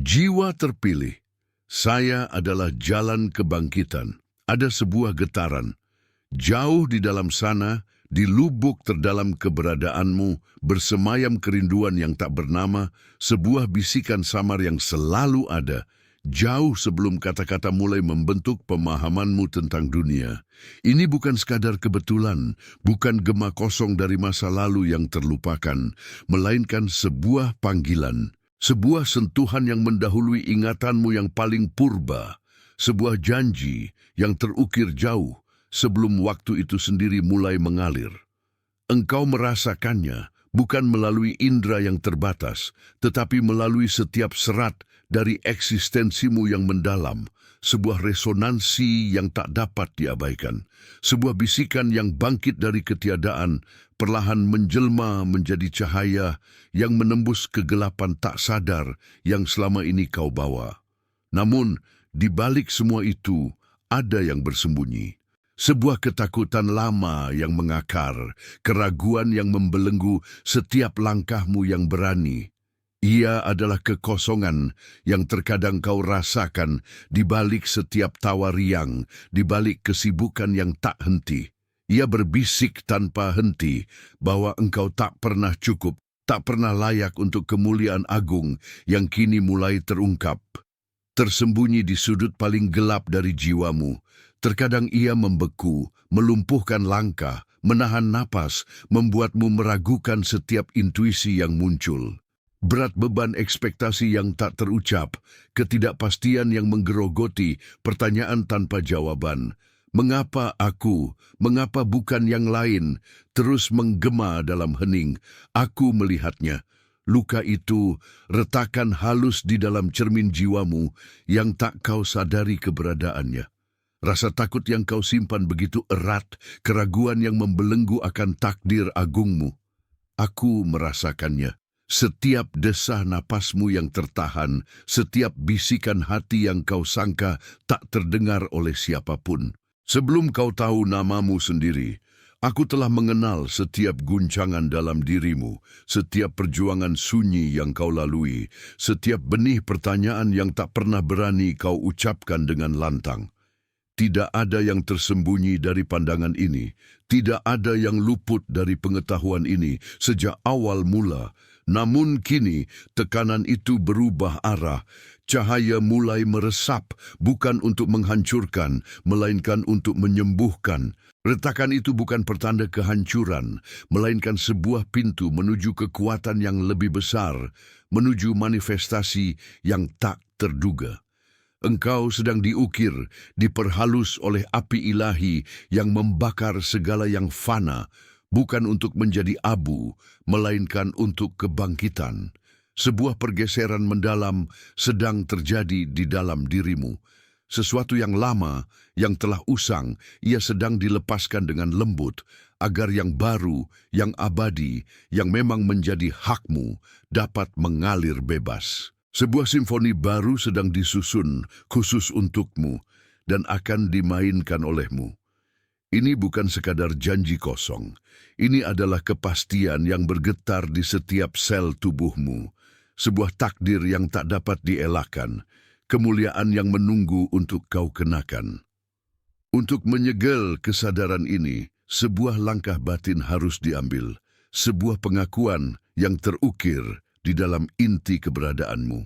Jiwa terpilih, saya adalah jalan kebangkitan. Ada sebuah getaran. Jauh di dalam sana, di lubuk terdalam keberadaanmu, bersemayam kerinduan yang tak bernama, sebuah bisikan samar yang selalu ada, jauh sebelum kata-kata mulai membentuk pemahamanmu tentang dunia. Ini bukan sekadar kebetulan, bukan gema kosong dari masa lalu yang terlupakan, melainkan sebuah panggilan. Sebuah sentuhan yang mendahului ingatanmu yang paling purba, sebuah janji yang terukir jauh sebelum waktu itu sendiri mulai mengalir. Engkau merasakannya bukan melalui indera yang terbatas, tetapi melalui setiap serat dari eksistensimu yang mendalam, sebuah resonansi yang tak dapat diabaikan, sebuah bisikan yang bangkit dari ketiadaan, perlahan menjelma menjadi cahaya yang menembus kegelapan tak sadar yang selama ini kau bawa. Namun, di balik semua itu, ada yang bersembunyi. Sebuah ketakutan lama yang mengakar, keraguan yang membelenggu setiap langkahmu yang berani. Ia adalah kekosongan yang terkadang kau rasakan di balik setiap tawa riang, di balik kesibukan yang tak henti. Ia berbisik tanpa henti bahwa engkau tak pernah cukup, tak pernah layak untuk kemuliaan agung yang kini mulai terungkap. Tersembunyi di sudut paling gelap dari jiwamu, terkadang ia membeku, melumpuhkan langkah, menahan napas, membuatmu meragukan setiap intuisi yang muncul. Berat beban ekspektasi yang tak terucap, ketidakpastian yang menggerogoti, pertanyaan tanpa jawaban. Mengapa aku, mengapa bukan yang lain, terus menggema dalam hening. Aku melihatnya. Luka itu, retakan halus di dalam cermin jiwamu yang tak kau sadari keberadaannya. Rasa takut yang kau simpan begitu erat, keraguan yang membelenggu akan takdir agungmu. Aku merasakannya. Setiap desah napasmu yang tertahan, setiap bisikan hati yang kau sangka tak terdengar oleh siapapun. Sebelum kau tahu namamu sendiri, aku telah mengenal setiap guncangan dalam dirimu, setiap perjuangan sunyi yang kau lalui, setiap benih pertanyaan yang tak pernah berani kau ucapkan dengan lantang. Tidak ada yang tersembunyi dari pandangan ini, tidak ada yang luput dari pengetahuan ini sejak awal mula. Namun kini tekanan itu berubah arah, cahaya mulai meresap bukan untuk menghancurkan, melainkan untuk menyembuhkan. Retakan itu bukan pertanda kehancuran, melainkan sebuah pintu menuju kekuatan yang lebih besar, menuju manifestasi yang tak terduga. Engkau sedang diukir, diperhalus oleh api ilahi yang membakar segala yang fana, bukan untuk menjadi abu, melainkan untuk kebangkitan. Sebuah pergeseran mendalam sedang terjadi di dalam dirimu. Sesuatu yang lama, yang telah usang, ia sedang dilepaskan dengan lembut, agar yang baru, yang abadi, yang memang menjadi hakmu, dapat mengalir bebas. Sebuah simfoni baru sedang disusun khusus untukmu dan akan dimainkan olehmu. Ini bukan sekadar janji kosong. Ini adalah kepastian yang bergetar di setiap sel tubuhmu. Sebuah takdir yang tak dapat dielakkan. Kemuliaan yang menunggu untuk kau kenakan. Untuk menyegel kesadaran ini, sebuah langkah batin harus diambil. Sebuah pengakuan yang terukir di dalam inti keberadaanmu.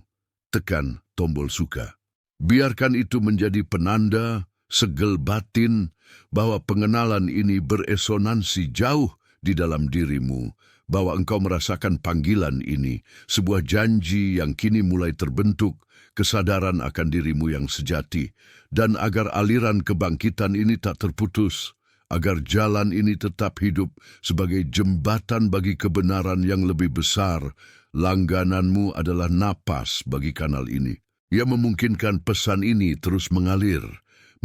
Tekan tombol suka. Biarkan itu menjadi penanda, segel batin, bahwa pengenalan ini beresonansi jauh di dalam dirimu, bahwa engkau merasakan panggilan ini, sebuah janji yang kini mulai terbentuk, kesadaran akan dirimu yang sejati, dan agar aliran kebangkitan ini tak terputus, agar jalan ini tetap hidup sebagai jembatan bagi kebenaran yang lebih besar. Langgananmu adalah napas bagi kanal ini. Ia memungkinkan pesan ini terus mengalir,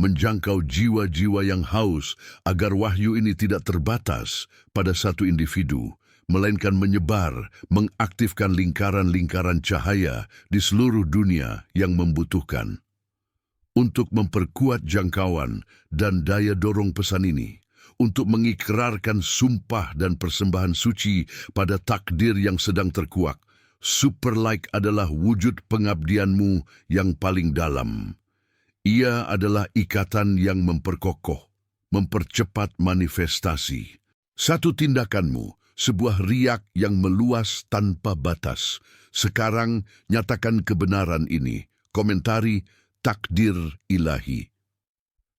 menjangkau jiwa-jiwa yang haus agar wahyu ini tidak terbatas pada satu individu, melainkan menyebar, mengaktifkan lingkaran-lingkaran cahaya di seluruh dunia yang membutuhkan. Untuk memperkuat jangkauan dan daya dorong pesan ini, untuk mengikrarkan sumpah dan persembahan suci pada takdir yang sedang terkuak, Super like adalah wujud pengabdianmu yang paling dalam. Ia adalah ikatan yang memperkokoh, mempercepat manifestasi. Satu tindakanmu, sebuah riak yang meluas tanpa batas. Sekarang nyatakan kebenaran ini. Komentari takdir ilahi.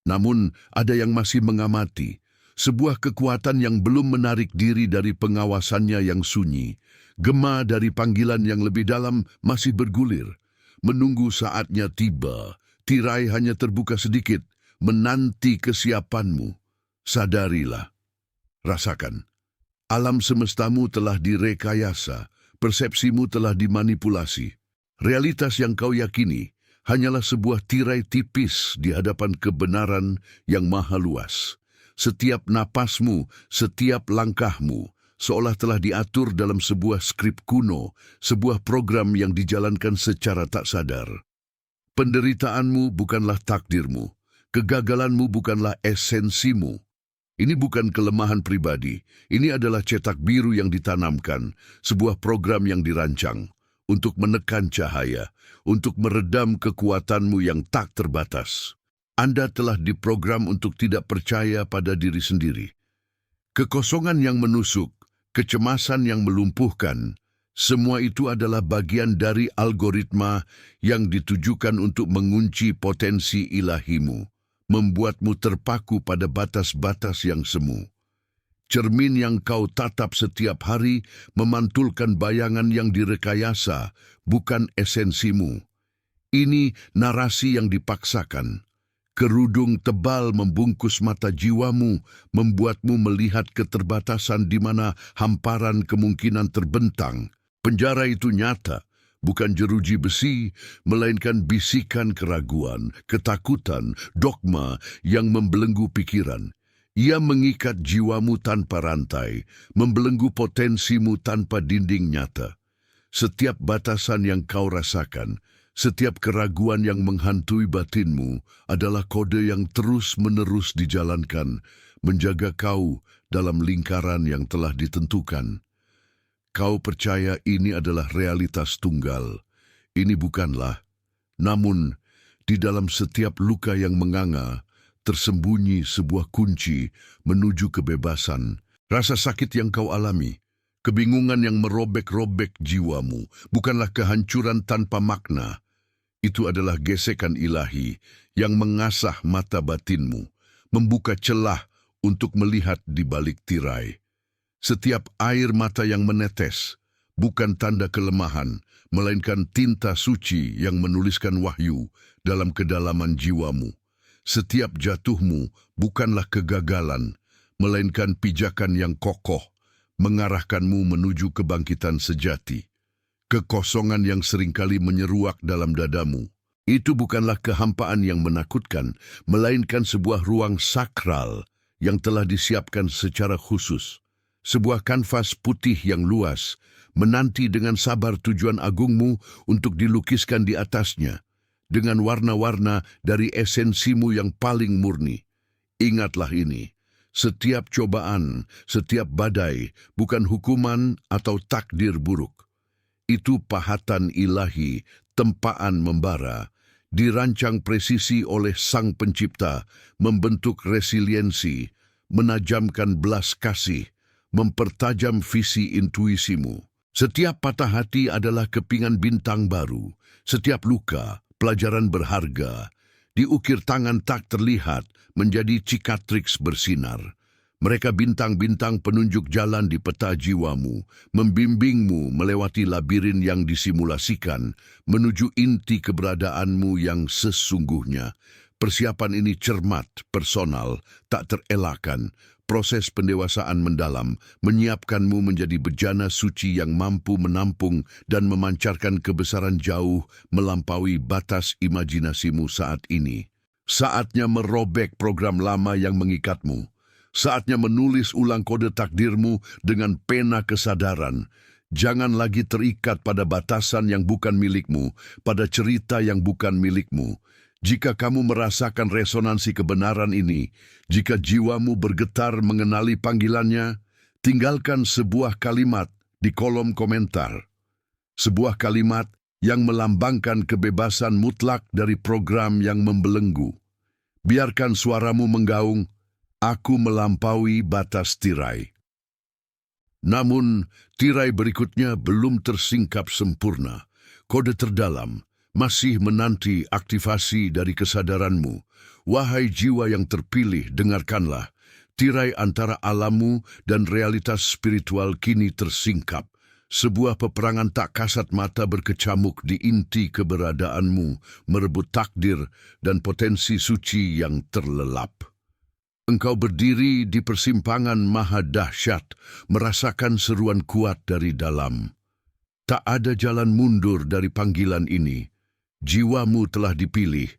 Namun ada yang masih mengamati. Sebuah kekuatan yang belum menarik diri dari pengawasannya yang sunyi. Gema dari panggilan yang lebih dalam masih bergulir. Menunggu saatnya tiba. Tirai hanya terbuka sedikit. Menanti kesiapanmu. Sadarilah. Rasakan. Alam semestamu telah direkayasa. Persepsimu telah dimanipulasi. Realitas yang kau yakini hanyalah sebuah tirai tipis di hadapan kebenaran yang maha luas. Setiap napasmu, setiap langkahmu, seolah telah diatur dalam sebuah skrip kuno, sebuah program yang dijalankan secara tak sadar. Penderitaanmu bukanlah takdirmu, kegagalanmu bukanlah esensimu. Ini bukan kelemahan pribadi, ini adalah cetak biru yang ditanamkan, sebuah program yang dirancang untuk menekan cahaya, untuk meredam kekuatanmu yang tak terbatas. Anda telah diprogram untuk tidak percaya pada diri sendiri. Kekosongan yang menusuk, kecemasan yang melumpuhkan, semua itu adalah bagian dari algoritma yang ditujukan untuk mengunci potensi ilahimu, membuatmu terpaku pada batas-batas yang semu. Cermin yang kau tatap setiap hari memantulkan bayangan yang direkayasa, bukan esensimu. Ini narasi yang dipaksakan. Kerudung tebal membungkus mata jiwamu, membuatmu melihat keterbatasan di mana hamparan kemungkinan terbentang. Penjara itu nyata, bukan jeruji besi, melainkan bisikan keraguan, ketakutan, dogma yang membelenggu pikiran. Ia mengikat jiwamu tanpa rantai, membelenggu potensimu tanpa dinding nyata. Setiap batasan yang kau rasakan, setiap keraguan yang menghantui batinmu adalah kode yang terus-menerus dijalankan, menjaga kau dalam lingkaran yang telah ditentukan. Kau percaya ini adalah realitas tunggal. Ini bukanlah. Namun, di dalam setiap luka yang menganga, tersembunyi sebuah kunci menuju kebebasan. Rasa sakit yang kau alami, kebingungan yang merobek-robek jiwamu, bukanlah kehancuran tanpa makna. Itu adalah gesekan ilahi yang mengasah mata batinmu, membuka celah untuk melihat di balik tirai. Setiap air mata yang menetes bukan tanda kelemahan, melainkan tinta suci yang menuliskan wahyu dalam kedalaman jiwamu. Setiap jatuhmu bukanlah kegagalan, melainkan pijakan yang kokoh, mengarahkanmu menuju kebangkitan sejati. Kekosongan yang seringkali menyeruak dalam dadamu, itu bukanlah kehampaan yang menakutkan, melainkan sebuah ruang sakral yang telah disiapkan secara khusus. Sebuah kanvas putih yang luas, menanti dengan sabar tujuan agungmu untuk dilukiskan di atasnya, dengan warna-warna dari esensimu yang paling murni. Ingatlah ini, setiap cobaan, setiap badai, bukan hukuman atau takdir buruk. Itu pahatan ilahi, tempaan membara, dirancang presisi oleh Sang Pencipta, membentuk resiliensi, menajamkan belas kasih, mempertajam visi intuisimu. Setiap patah hati adalah kepingan bintang baru, setiap luka, pelajaran berharga, diukir tangan tak terlihat menjadi cikatrix bersinar. Mereka bintang-bintang penunjuk jalan di peta jiwamu, membimbingmu melewati labirin yang disimulasikan, menuju inti keberadaanmu yang sesungguhnya. Persiapan ini cermat, personal, tak terelakkan. Proses pendewasaan mendalam menyiapkanmu menjadi bejana suci yang mampu menampung dan memancarkan kebesaran jauh melampaui batas imajinasimu saat ini. Saatnya merobek program lama yang mengikatmu. Saatnya menulis ulang kode takdirmu dengan pena kesadaran. Jangan lagi terikat pada batasan yang bukan milikmu, pada cerita yang bukan milikmu. Jika kamu merasakan resonansi kebenaran ini, jika jiwamu bergetar mengenali panggilannya, tinggalkan sebuah kalimat di kolom komentar. Sebuah kalimat yang melambangkan kebebasan mutlak dari program yang membelenggu. Biarkan suaramu menggaung, aku melampaui batas tirai. Namun, tirai berikutnya belum tersingkap sempurna. Kode terdalam masih menanti aktivasi dari kesadaranmu. Wahai jiwa yang terpilih, dengarkanlah. Tirai antara alammu dan realitas spiritual kini tersingkap. Sebuah peperangan tak kasat mata berkecamuk di inti keberadaanmu, merebut takdir dan potensi suci yang terlelap. Engkau berdiri di persimpangan maha dahsyat, merasakan seruan kuat dari dalam. Tak ada jalan mundur dari panggilan ini. Jiwamu telah dipilih,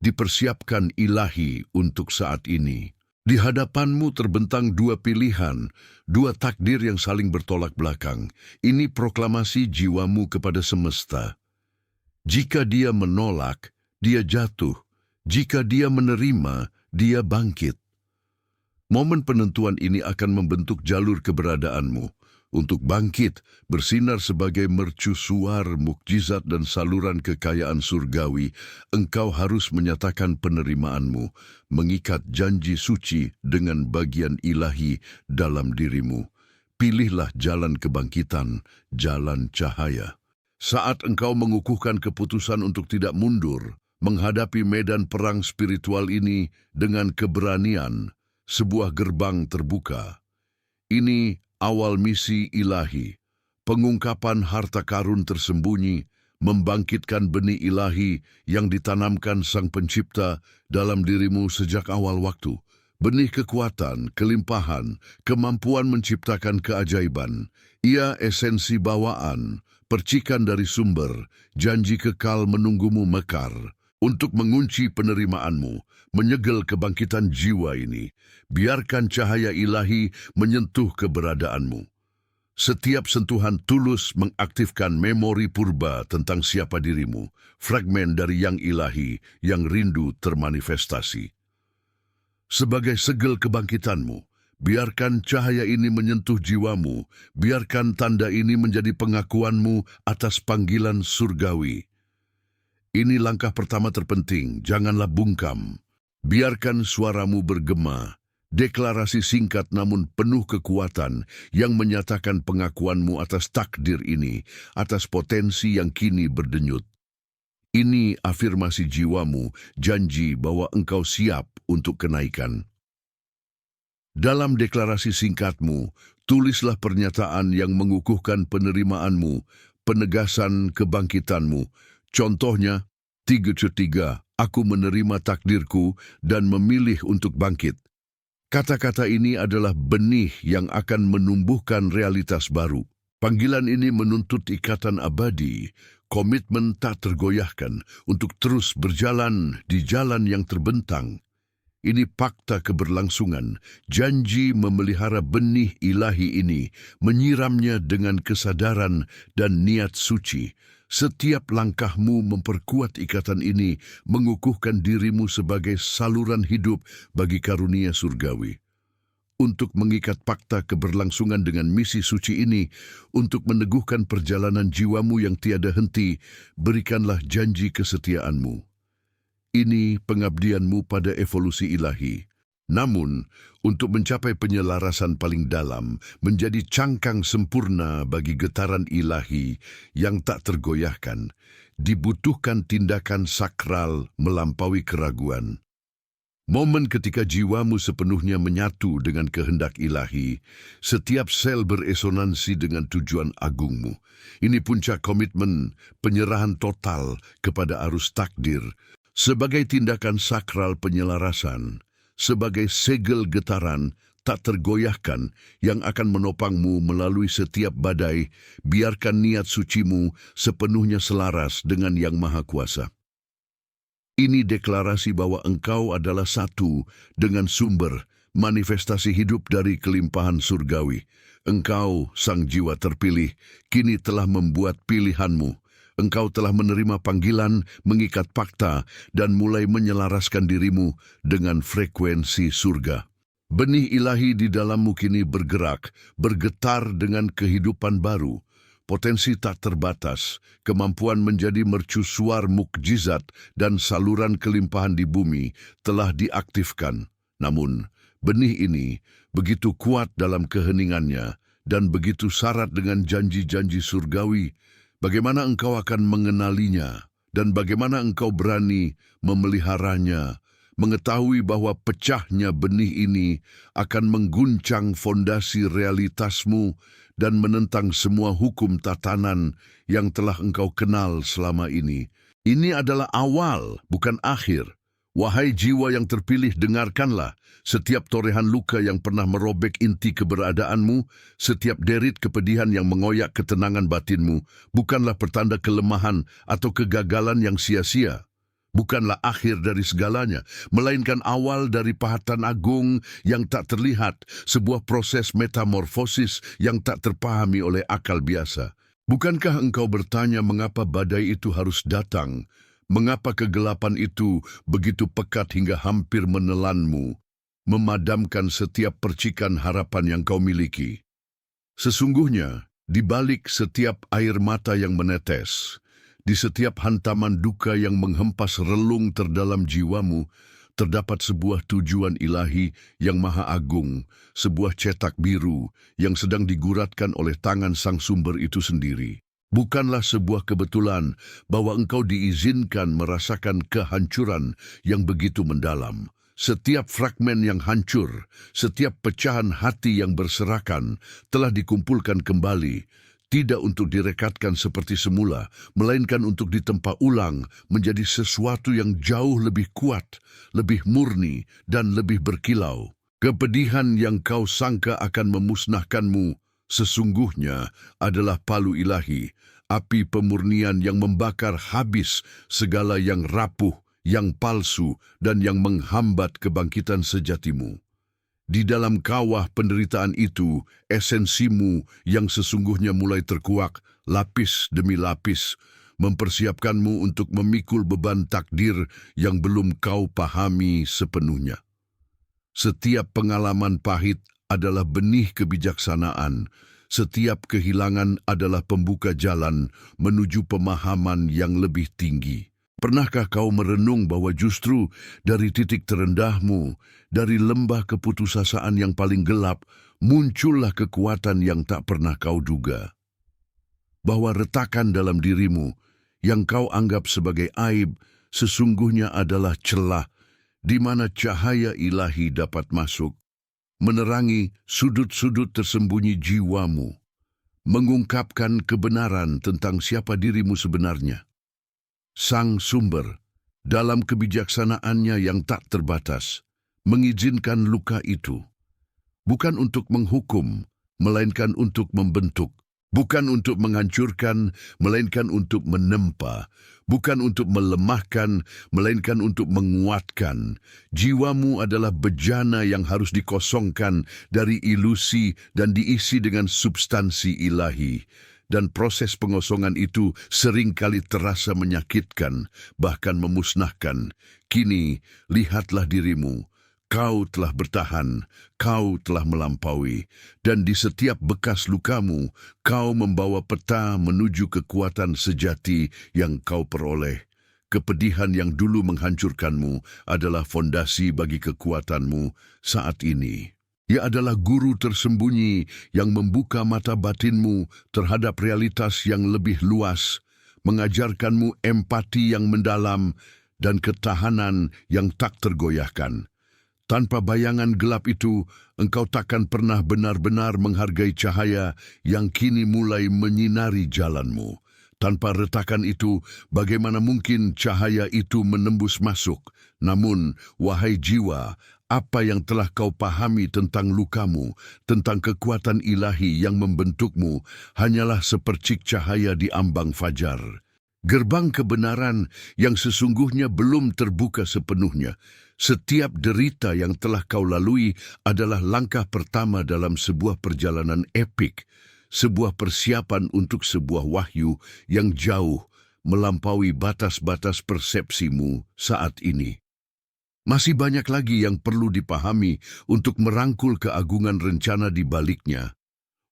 dipersiapkan ilahi untuk saat ini. Di hadapanmu terbentang dua pilihan, dua takdir yang saling bertolak belakang. Ini proklamasi jiwamu kepada semesta. Jika dia menolak, dia jatuh. Jika dia menerima, dia bangkit. Momen penentuan ini akan membentuk jalur keberadaanmu. Untuk bangkit, bersinar sebagai mercusuar, mukjizat dan saluran kekayaan surgawi, engkau harus menyatakan penerimaanmu, mengikat janji suci dengan bagian ilahi dalam dirimu. Pilihlah jalan kebangkitan, jalan cahaya. Saat engkau mengukuhkan keputusan untuk tidak mundur, menghadapi medan perang spiritual ini dengan keberanian, sebuah gerbang terbuka. Ini awal misi ilahi, pengungkapan harta karun tersembunyi, membangkitkan benih ilahi yang ditanamkan Sang Pencipta dalam dirimu sejak awal waktu. Benih kekuatan, kelimpahan, kemampuan menciptakan keajaiban. Ia esensi bawaan, percikan dari sumber, janji kekal menunggumu mekar. Untuk mengunci penerimaanmu, menyegel kebangkitan jiwa ini, biarkan cahaya ilahi menyentuh keberadaanmu. Setiap sentuhan tulus mengaktifkan memori purba tentang siapa dirimu, fragmen dari yang ilahi yang rindu termanifestasi. Sebagai segel kebangkitanmu, biarkan cahaya ini menyentuh jiwamu, biarkan tanda ini menjadi pengakuanmu atas panggilan surgawi. Ini langkah pertama terpenting, janganlah bungkam. Biarkan suaramu bergema, deklarasi singkat namun penuh kekuatan yang menyatakan pengakuanmu atas takdir ini, atas potensi yang kini berdenyut. Ini afirmasi jiwamu, janji bahwa engkau siap untuk kenaikan. Dalam deklarasi singkatmu, tulislah pernyataan yang mengukuhkan penerimaanmu, penegasan kebangkitanmu. Contohnya, 3.3, aku menerima takdirku dan memilih untuk bangkit. Kata-kata ini adalah benih yang akan menumbuhkan realitas baru. Panggilan ini menuntut ikatan abadi, komitmen tak tergoyahkan untuk terus berjalan di jalan yang terbentang. Ini fakta keberlangsungan, janji memelihara benih ilahi ini, menyiramnya dengan kesadaran dan niat suci. Setiap langkahmu memperkuat ikatan ini, mengukuhkan dirimu sebagai saluran hidup bagi karunia surgawi. Untuk mengikat fakta keberlangsungan dengan misi suci ini, untuk meneguhkan perjalanan jiwamu yang tiada henti, berikanlah janji kesetiaanmu. Ini pengabdianmu pada evolusi ilahi. Namun, untuk mencapai penyelarasan paling dalam, menjadi cangkang sempurna bagi getaran ilahi yang tak tergoyahkan, dibutuhkan tindakan sakral melampaui keraguan. Momen ketika jiwamu sepenuhnya menyatu dengan kehendak ilahi, setiap sel beresonansi dengan tujuan agungmu. Ini puncak komitmen, penyerahan total kepada arus takdir, sebagai tindakan sakral penyelarasan, sebagai segel getaran tak tergoyahkan yang akan menopangmu melalui setiap badai, biarkan niat sucimu sepenuhnya selaras dengan Yang Maha Kuasa. Ini deklarasi bahwa engkau adalah satu dengan sumber manifestasi hidup dari kelimpahan surgawi. Engkau, sang jiwa terpilih, kini telah membuat pilihanmu. Engkau telah menerima panggilan, mengikat fakta, dan mulai menyelaraskan dirimu dengan frekuensi surga. Benih ilahi di dalammu kini bergerak, bergetar dengan kehidupan baru. potensi tak terbatas, kemampuan menjadi mercusuar mukjizat dan saluran kelimpahan di bumi telah diaktifkan. Namun, benih ini begitu kuat dalam keheningannya dan begitu syarat dengan janji-janji surgawi. Bagaimana engkau akan mengenalinya dan bagaimana engkau berani memeliharanya, mengetahui bahwa pecahnya benih ini akan mengguncang fondasi realitasmu dan menentang semua hukum tatanan yang telah engkau kenal selama ini. Ini adalah awal, bukan akhir. Wahai jiwa yang terpilih, dengarkanlah. Setiap torehan luka yang pernah merobek inti keberadaanmu, setiap derit kepedihan yang mengoyak ketenangan batinmu, bukanlah pertanda kelemahan atau kegagalan yang sia-sia. Bukanlah akhir dari segalanya, melainkan awal dari pahatan agung yang tak terlihat, sebuah proses metamorfosis yang tak terpahami oleh akal biasa. Bukankah engkau bertanya mengapa badai itu harus datang? Mengapa kegelapan itu begitu pekat hingga hampir menelanmu, memadamkan setiap percikan harapan yang kau miliki? Sesungguhnya, di balik setiap air mata yang menetes, di setiap hantaman duka yang menghempas relung terdalam jiwamu, terdapat sebuah tujuan ilahi yang maha agung, sebuah cetak biru yang sedang diguratkan oleh tangan sang sumber itu sendiri. Bukanlah sebuah kebetulan bahwa engkau diizinkan merasakan kehancuran yang begitu mendalam. Setiap fragmen yang hancur, setiap pecahan hati yang berserakan telah dikumpulkan kembali, tidak untuk direkatkan seperti semula, melainkan untuk ditempa ulang menjadi sesuatu yang jauh lebih kuat, lebih murni, dan lebih berkilau. Kepedihan yang kau sangka akan memusnahkanmu sesungguhnya adalah palu ilahi, api pemurnian yang membakar habis segala yang rapuh, yang palsu, dan yang menghambat kebangkitan sejatimu. Di dalam kawah penderitaan itu, esensimu yang sesungguhnya mulai terkuak, lapis demi lapis, mempersiapkanmu untuk memikul beban takdir yang belum kau pahami sepenuhnya. Setiap pengalaman pahit adalah benih kebijaksanaan. Setiap kehilangan adalah pembuka jalan menuju pemahaman yang lebih tinggi. Pernahkah kau merenung bahwa justru dari titik terendahmu, dari lembah keputusasaan yang paling gelap, muncullah kekuatan yang tak pernah kau duga? Bahwa retakan dalam dirimu yang kau anggap sebagai aib sesungguhnya adalah celah di mana cahaya ilahi dapat masuk, menerangi sudut-sudut tersembunyi jiwamu, mengungkapkan kebenaran tentang siapa dirimu sebenarnya. Sang sumber, dalam kebijaksanaannya yang tak terbatas, mengizinkan luka itu, bukan untuk menghukum, melainkan untuk membentuk, bukan untuk menghancurkan, melainkan untuk menempa, bukan untuk melemahkan, melainkan untuk menguatkan. Jiwamu adalah bejana yang harus dikosongkan dari ilusi dan diisi dengan substansi ilahi. Dan proses pengosongan itu seringkali terasa menyakitkan, bahkan memusnahkan. Kini, lihatlah dirimu. Kau telah bertahan, kau telah melampaui, dan di setiap bekas lukamu, kau membawa peta menuju kekuatan sejati yang kau peroleh. Kepedihan yang dulu menghancurkanmu adalah fondasi bagi kekuatanmu saat ini. Ia adalah guru tersembunyi yang membuka mata batinmu terhadap realitas yang lebih luas, mengajarkanmu empati yang mendalam dan ketahanan yang tak tergoyahkan. Tanpa bayangan gelap itu, engkau takkan pernah benar-benar menghargai cahaya yang kini mulai menyinari jalanmu. Tanpa retakan itu, bagaimana mungkin cahaya itu menembus masuk? Namun, wahai jiwa, apa yang telah kau pahami tentang lukamu, tentang kekuatan ilahi yang membentukmu, hanyalah sepercik cahaya di ambang fajar. Gerbang kebenaran yang sesungguhnya belum terbuka sepenuhnya. Setiap derita yang telah kau lalui adalah langkah pertama dalam sebuah perjalanan epik, sebuah persiapan untuk sebuah wahyu yang jauh melampaui batas-batas persepsimu saat ini. Masih banyak lagi yang perlu dipahami untuk merangkul keagungan rencana di baliknya.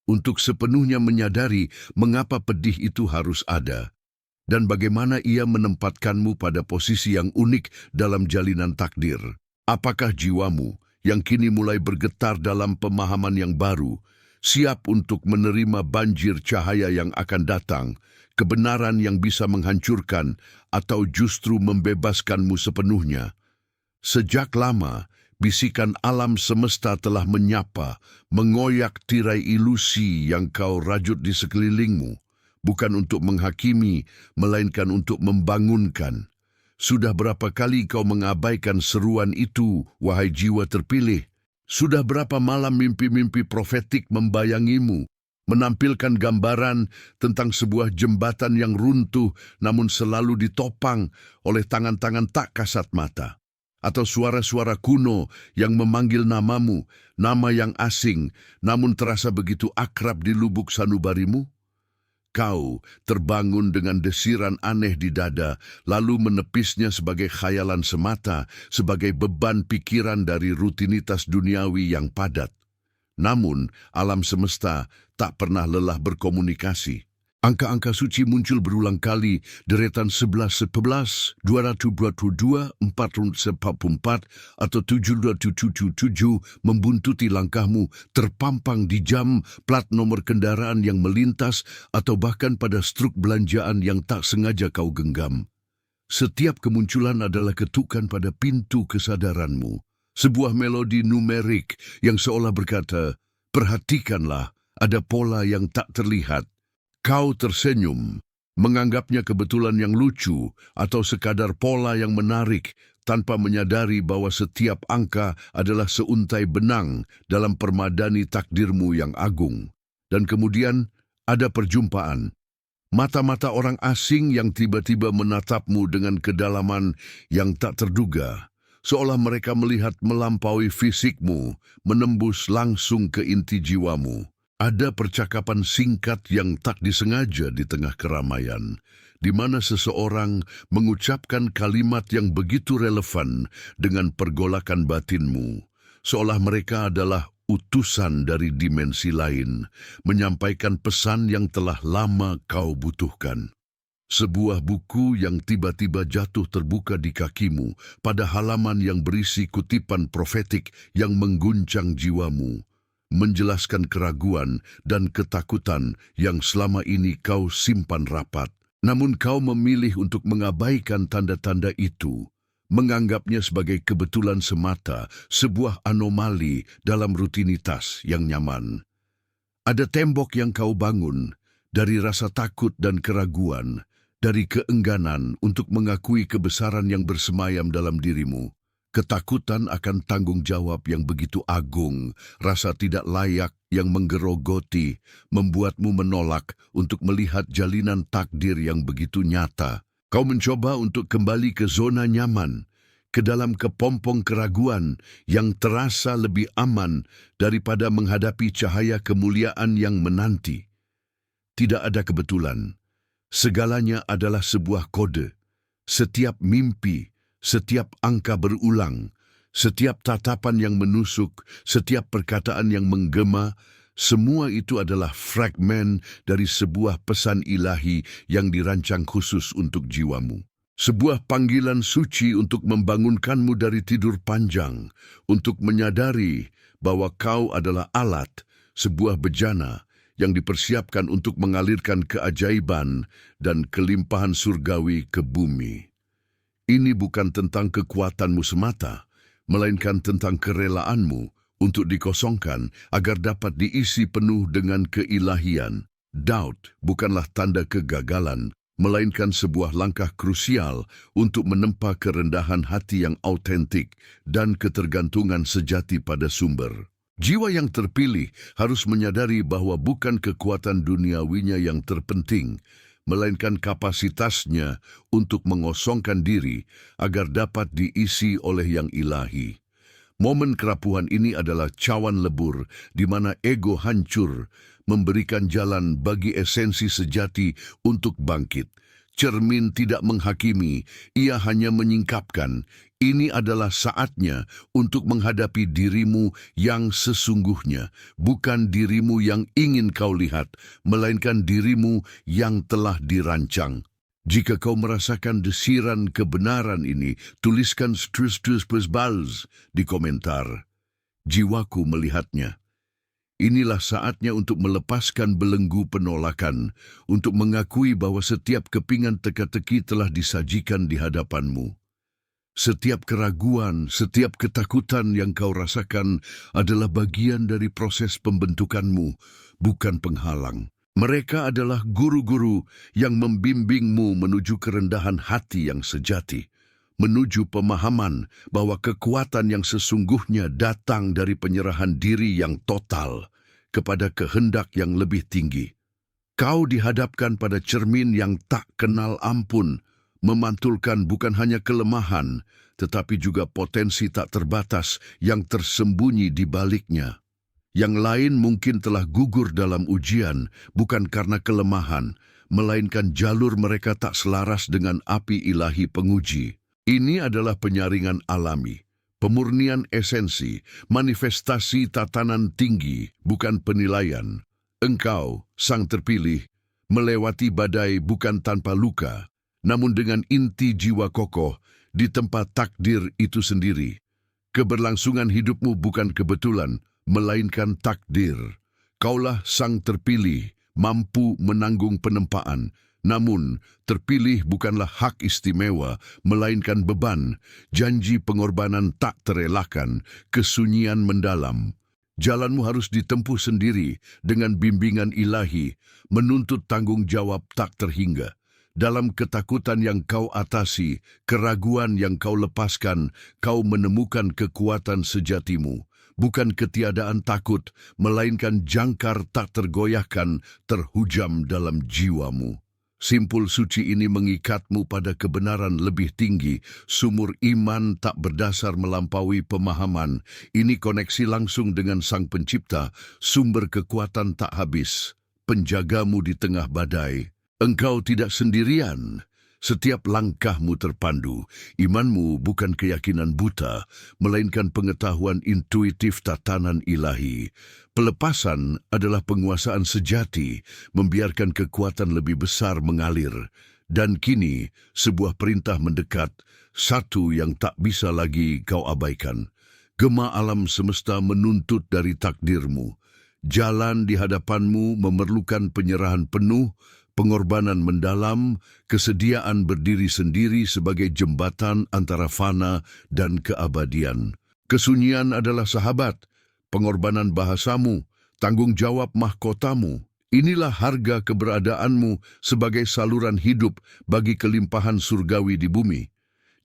untuk sepenuhnya menyadari mengapa pedih itu harus ada, dan bagaimana ia menempatkanmu pada posisi yang unik dalam jalinan takdir. Apakah jiwamu, yang kini mulai bergetar dalam pemahaman yang baru, siap untuk menerima banjir cahaya yang akan datang, kebenaran yang bisa menghancurkan atau justru membebaskanmu sepenuhnya? Sejak lama, bisikan alam semesta telah menyapa, mengoyak tirai ilusi yang kau rajut di sekelilingmu, bukan untuk menghakimi, melainkan untuk membangunkan. Sudah berapa kali kau mengabaikan seruan itu, wahai jiwa terpilih? Sudah berapa malam mimpi-mimpi profetik membayangimu, menampilkan gambaran tentang sebuah jembatan yang runtuh namun selalu ditopang oleh tangan-tangan tak kasat mata? Atau suara-suara kuno yang memanggil namamu, nama yang asing namun terasa begitu akrab di lubuk sanubarimu? Kau terbangun dengan desiran aneh di dada, lalu menepisnya sebagai khayalan semata, sebagai beban pikiran dari rutinitas duniawi yang padat. Namun, alam semesta tak pernah lelah berkomunikasi. Angka-angka suci muncul berulang kali, deretan 11, 11, 222, 444, atau 7277 membuntuti langkahmu, terpampang di jam, plat nomor kendaraan yang melintas, atau bahkan pada struk belanjaan yang tak sengaja kau genggam. Setiap kemunculan adalah ketukan pada pintu kesadaranmu, sebuah melodi numerik yang seolah berkata, "Perhatikanlah, ada pola yang tak terlihat." Kau tersenyum, menganggapnya kebetulan yang lucu atau sekadar pola yang menarik tanpa menyadari bahwa setiap angka adalah seuntai benang dalam permadani takdirmu yang agung. Dan kemudian ada perjumpaan. Mata-mata orang asing yang tiba-tiba menatapmu dengan kedalaman yang tak terduga, seolah mereka melihat melampaui fisikmu, menembus langsung ke inti jiwamu. Ada percakapan singkat yang tak disengaja di tengah keramaian, di mana seseorang mengucapkan kalimat yang begitu relevan dengan pergolakan batinmu, seolah mereka adalah utusan dari dimensi lain, menyampaikan pesan yang telah lama kau butuhkan. Sebuah buku yang tiba-tiba jatuh terbuka di kakimu pada halaman yang berisi kutipan profetik yang mengguncang jiwamu, menjelaskan keraguan dan ketakutan yang selama ini kau simpan rapat. Namun kau memilih untuk mengabaikan tanda-tanda itu, menganggapnya sebagai kebetulan semata, sebuah anomali dalam rutinitas yang nyaman. Ada tembok yang kau bangun dari rasa takut dan keraguan, dari keengganan untuk mengakui kebesaran yang bersemayam dalam dirimu. Ketakutan akan tanggung jawab yang begitu agung, rasa tidak layak yang menggerogoti, membuatmu menolak untuk melihat jalinan takdir yang begitu nyata. Kau mencoba untuk kembali ke zona nyaman, ke dalam kepompong keraguan yang terasa lebih aman daripada menghadapi cahaya kemuliaan yang menanti. Tidak ada kebetulan. Segalanya adalah sebuah kode. Setiap mimpi, setiap angka berulang, setiap tatapan yang menusuk, setiap perkataan yang menggema, semua itu adalah fragmen dari sebuah pesan ilahi yang dirancang khusus untuk jiwamu. Sebuah panggilan suci untuk membangunkanmu dari tidur panjang, untuk menyadari bahwa kau adalah alat, sebuah bejana yang dipersiapkan untuk mengalirkan keajaiban dan kelimpahan surgawi ke bumi. Ini bukan tentang kekuatanmu semata, melainkan tentang kerelaanmu untuk dikosongkan agar dapat diisi penuh dengan keilahian. Doubt bukanlah tanda kegagalan, melainkan sebuah langkah krusial untuk menempa kerendahan hati yang autentik dan ketergantungan sejati pada sumber. Jiwa yang terpilih harus menyadari bahwa bukan kekuatan duniawinya yang terpenting, melainkan kapasitasnya untuk mengosongkan diri agar dapat diisi oleh yang ilahi. Momen kerapuhan ini adalah cawan lebur di mana ego hancur, memberikan jalan bagi esensi sejati untuk bangkit. Cermin tidak menghakimi, ia hanya menyingkapkan. Ini adalah saatnya untuk menghadapi dirimu yang sesungguhnya, bukan dirimu yang ingin kau lihat, melainkan dirimu yang telah dirancang. Jika kau merasakan desiran kebenaran ini, tuliskan "Strus di komentar. Jiwaku melihatnya. Inilah saatnya untuk melepaskan belenggu penolakan, untuk mengakui bahwa setiap kepingan teka-teki telah disajikan di hadapanmu. Setiap keraguan, setiap ketakutan yang kau rasakan adalah bagian dari proses pembentukanmu, bukan penghalang. Mereka adalah guru-guru yang membimbingmu menuju kerendahan hati yang sejati, menuju pemahaman bahwa kekuatan yang sesungguhnya datang dari penyerahan diri yang total kepada kehendak yang lebih tinggi. Kau dihadapkan pada cermin yang tak kenal ampun, memantulkan bukan hanya kelemahan, tetapi juga potensi tak terbatas yang tersembunyi di baliknya. Yang lain mungkin telah gugur dalam ujian, bukan karena kelemahan, melainkan jalur mereka tak selaras dengan api ilahi penguji. Ini adalah penyaringan alami, pemurnian esensi, manifestasi tatanan tinggi, bukan penilaian. Engkau, sang terpilih, melewati badai bukan tanpa luka, namun dengan inti jiwa kokoh di tempat takdir itu sendiri. Keberlangsungan hidupmu bukan kebetulan, melainkan takdir. Kaulah sang terpilih, mampu menanggung penempaan. Namun, terpilih bukanlah hak istimewa, melainkan beban, janji pengorbanan tak terelakkan, kesunyian mendalam. Jalanmu harus ditempuh sendiri dengan bimbingan ilahi, menuntut tanggung jawab tak terhingga. Dalam ketakutan yang kau atasi, keraguan yang kau lepaskan, kau menemukan kekuatan sejatimu. Bukan ketiadaan takut, melainkan jangkar tak tergoyahkan terhujam dalam jiwamu. Simpul suci ini mengikatmu pada kebenaran lebih tinggi, sumur iman tak berdasar melampaui pemahaman. Ini koneksi langsung dengan Sang Pencipta, sumber kekuatan tak habis, penjagamu di tengah badai. Engkau tidak sendirian. Setiap langkahmu terpandu. Imanmu bukan keyakinan buta, melainkan pengetahuan intuitif tatanan ilahi. Pelepasan adalah penguasaan sejati, membiarkan kekuatan lebih besar mengalir. Dan kini, sebuah perintah mendekat, satu yang tak bisa lagi kau abaikan. Gema alam semesta menuntut dari takdirmu. Jalan di hadapanmu memerlukan penyerahan penuh, pengorbanan mendalam, kesediaan berdiri sendiri sebagai jembatan antara fana dan keabadian. Kesunyian adalah sahabat, pengorbanan bahasamu, tanggung jawab mahkotamu. Inilah harga keberadaanmu sebagai saluran hidup bagi kelimpahan surgawi di bumi.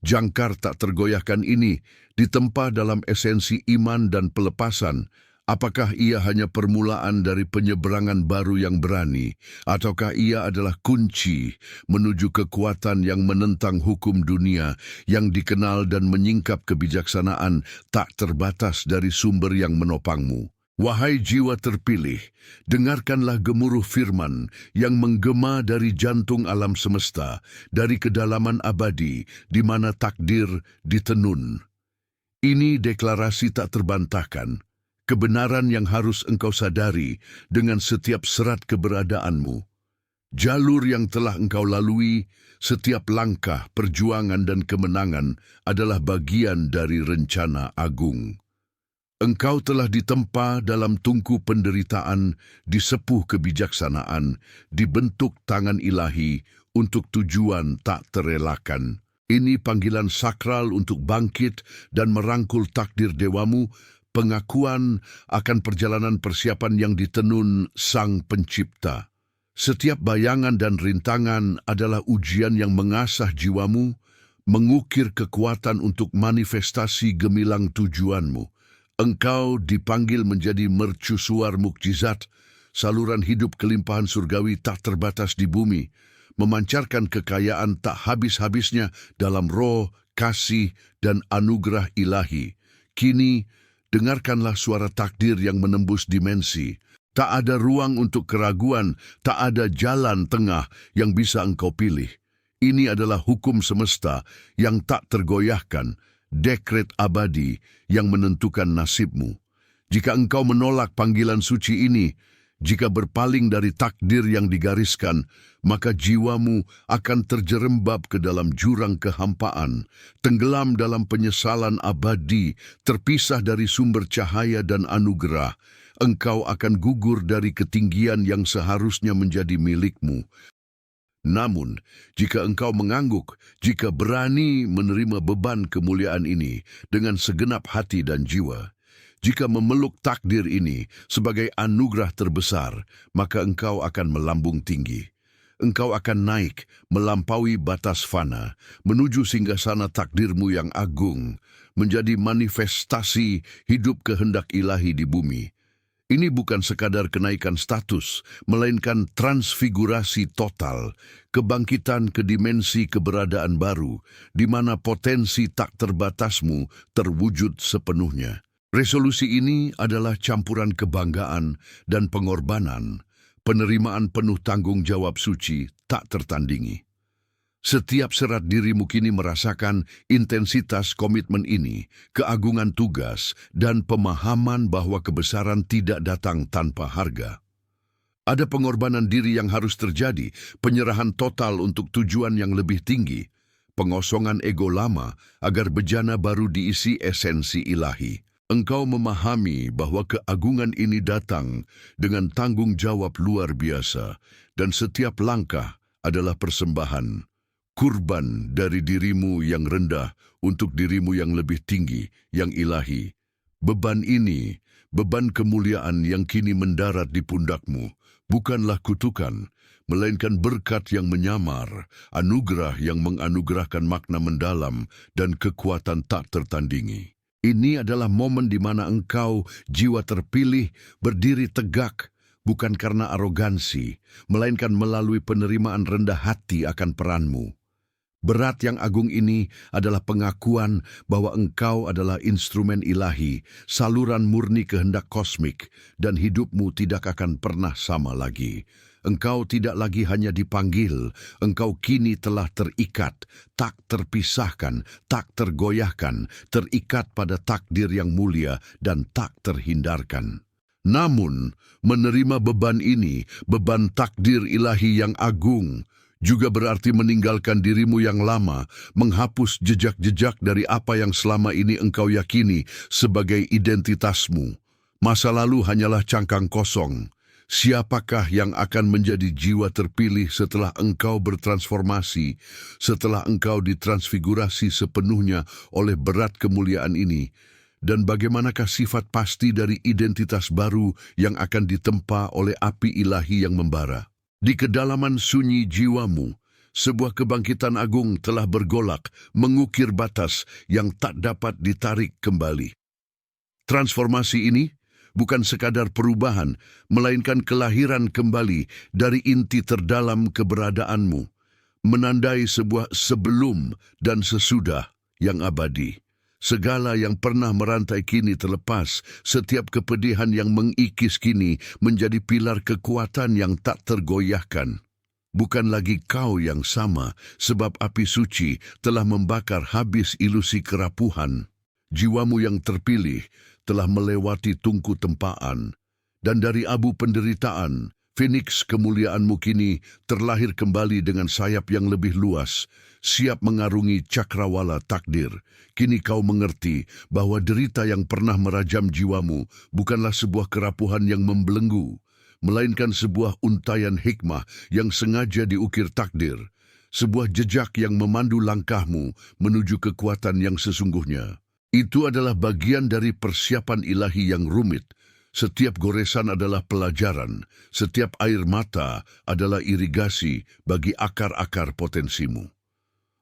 Jangkar tak tergoyahkan ini ditempa dalam esensi iman dan pelepasan. Apakah ia hanya permulaan dari penyeberangan baru yang berani, ataukah ia adalah kunci menuju kekuatan yang menentang hukum dunia, yang dikenal dan menyingkap kebijaksanaan tak terbatas dari sumber yang menopangmu? Wahai jiwa terpilih, dengarkanlah gemuruh firman yang menggema dari jantung alam semesta, dari kedalaman abadi, di mana takdir ditenun. Ini deklarasi tak terbantahkan. Kebenaran yang harus engkau sadari dengan setiap serat keberadaanmu. Jalur yang telah engkau lalui, setiap langkah, perjuangan dan kemenangan adalah bagian dari rencana agung. Engkau telah ditempa dalam tungku penderitaan, disepuh kebijaksanaan, dibentuk tangan ilahi untuk tujuan tak terelakkan. Ini panggilan sakral untuk bangkit dan merangkul takdir dewamu, pengakuan akan perjalanan persiapan yang ditenun Sang Pencipta. Setiap bayangan dan rintangan adalah ujian yang mengasah jiwamu, mengukir kekuatan untuk manifestasi gemilang tujuanmu. Engkau dipanggil menjadi mercusuar mukjizat, saluran hidup kelimpahan surgawi tak terbatas di bumi, memancarkan kekayaan tak habis-habisnya dalam roh, kasih, dan anugerah ilahi. Kini, dengarkanlah suara takdir yang menembus dimensi. Tak ada ruang untuk keraguan, tak ada jalan tengah yang bisa engkau pilih. Ini adalah hukum semesta yang tak tergoyahkan, dekret abadi yang menentukan nasibmu. Jika engkau menolak panggilan suci ini, jika berpaling dari takdir yang digariskan, maka jiwamu akan terjerembab ke dalam jurang kehampaan, tenggelam dalam penyesalan abadi, terpisah dari sumber cahaya dan anugerah. Engkau akan gugur dari ketinggian yang seharusnya menjadi milikmu. Namun, jika engkau mengangguk, jika berani menerima beban kemuliaan ini dengan segenap hati dan jiwa, jika memeluk takdir ini sebagai anugerah terbesar, maka engkau akan melambung tinggi. Engkau akan naik, melampaui batas fana, menuju singgasana takdirmu yang agung, menjadi manifestasi hidup kehendak ilahi di bumi. Ini bukan sekadar kenaikan status, melainkan transfigurasi total, kebangkitan ke dimensi keberadaan baru, di mana potensi tak terbatasmu terwujud sepenuhnya. Resolusi ini adalah campuran kebanggaan dan pengorbanan, penerimaan penuh tanggung jawab suci tak tertandingi. Setiap serat dirimu kini merasakan intensitas komitmen ini, keagungan tugas, dan pemahaman bahwa kebesaran tidak datang tanpa harga. Ada pengorbanan diri yang harus terjadi, penyerahan total untuk tujuan yang lebih tinggi, pengosongan ego lama agar bejana baru diisi esensi ilahi. Engkau memahami bahwa keagungan ini datang dengan tanggung jawab luar biasa, dan setiap langkah adalah persembahan. Kurban dari dirimu yang rendah untuk dirimu yang lebih tinggi, yang ilahi. Beban ini, beban kemuliaan yang kini mendarat di pundakmu, bukanlah kutukan, melainkan berkat yang menyamar, anugerah yang menganugerahkan makna mendalam dan kekuatan tak tertandingi. Ini adalah momen di mana engkau, jiwa terpilih, berdiri tegak, bukan karena arogansi, melainkan melalui penerimaan rendah hati akan peranmu. Berat yang agung ini adalah pengakuan bahwa engkau adalah instrumen ilahi, saluran murni kehendak kosmik, dan hidupmu tidak akan pernah sama lagi. Engkau tidak lagi hanya dipanggil, engkau kini telah terikat, tak terpisahkan, tak tergoyahkan, terikat pada takdir yang mulia dan tak terhindarkan. Namun, menerima beban ini, beban takdir ilahi yang agung, juga berarti meninggalkan dirimu yang lama, menghapus jejak-jejak dari apa yang selama ini engkau yakini sebagai identitasmu. Masa lalu hanyalah cangkang kosong. Siapakah yang akan menjadi jiwa terpilih setelah engkau bertransformasi, setelah engkau ditransfigurasi sepenuhnya oleh berat kemuliaan ini? Dan bagaimanakah sifat pasti dari identitas baru yang akan ditempa oleh api ilahi yang membara? Di kedalaman sunyi jiwamu, sebuah kebangkitan agung telah bergolak, mengukir batas yang tak dapat ditarik kembali. Transformasi ini bukan sekadar perubahan, melainkan kelahiran kembali dari inti terdalam keberadaanmu, menandai sebuah sebelum dan sesudah yang abadi. Segala yang pernah merantai kini terlepas, setiap kepedihan yang mengikis kini menjadi pilar kekuatan yang tak tergoyahkan. Bukan lagi kau yang sama, sebab api suci telah membakar habis ilusi kerapuhan. Jiwamu yang terpilih telah melewati tungku tempaan, dan dari abu penderitaan, Feniks kemuliaanmu kini terlahir kembali dengan sayap yang lebih luas, siap mengarungi cakrawala takdir. Kini kau mengerti bahwa derita yang pernah merajam jiwamu bukanlah sebuah kerapuhan yang membelenggu, melainkan sebuah untaian hikmah yang sengaja diukir takdir, sebuah jejak yang memandu langkahmu menuju kekuatan yang sesungguhnya. Itu adalah bagian dari persiapan ilahi yang rumit. Setiap goresan adalah pelajaran, setiap air mata adalah irigasi bagi akar-akar potensimu.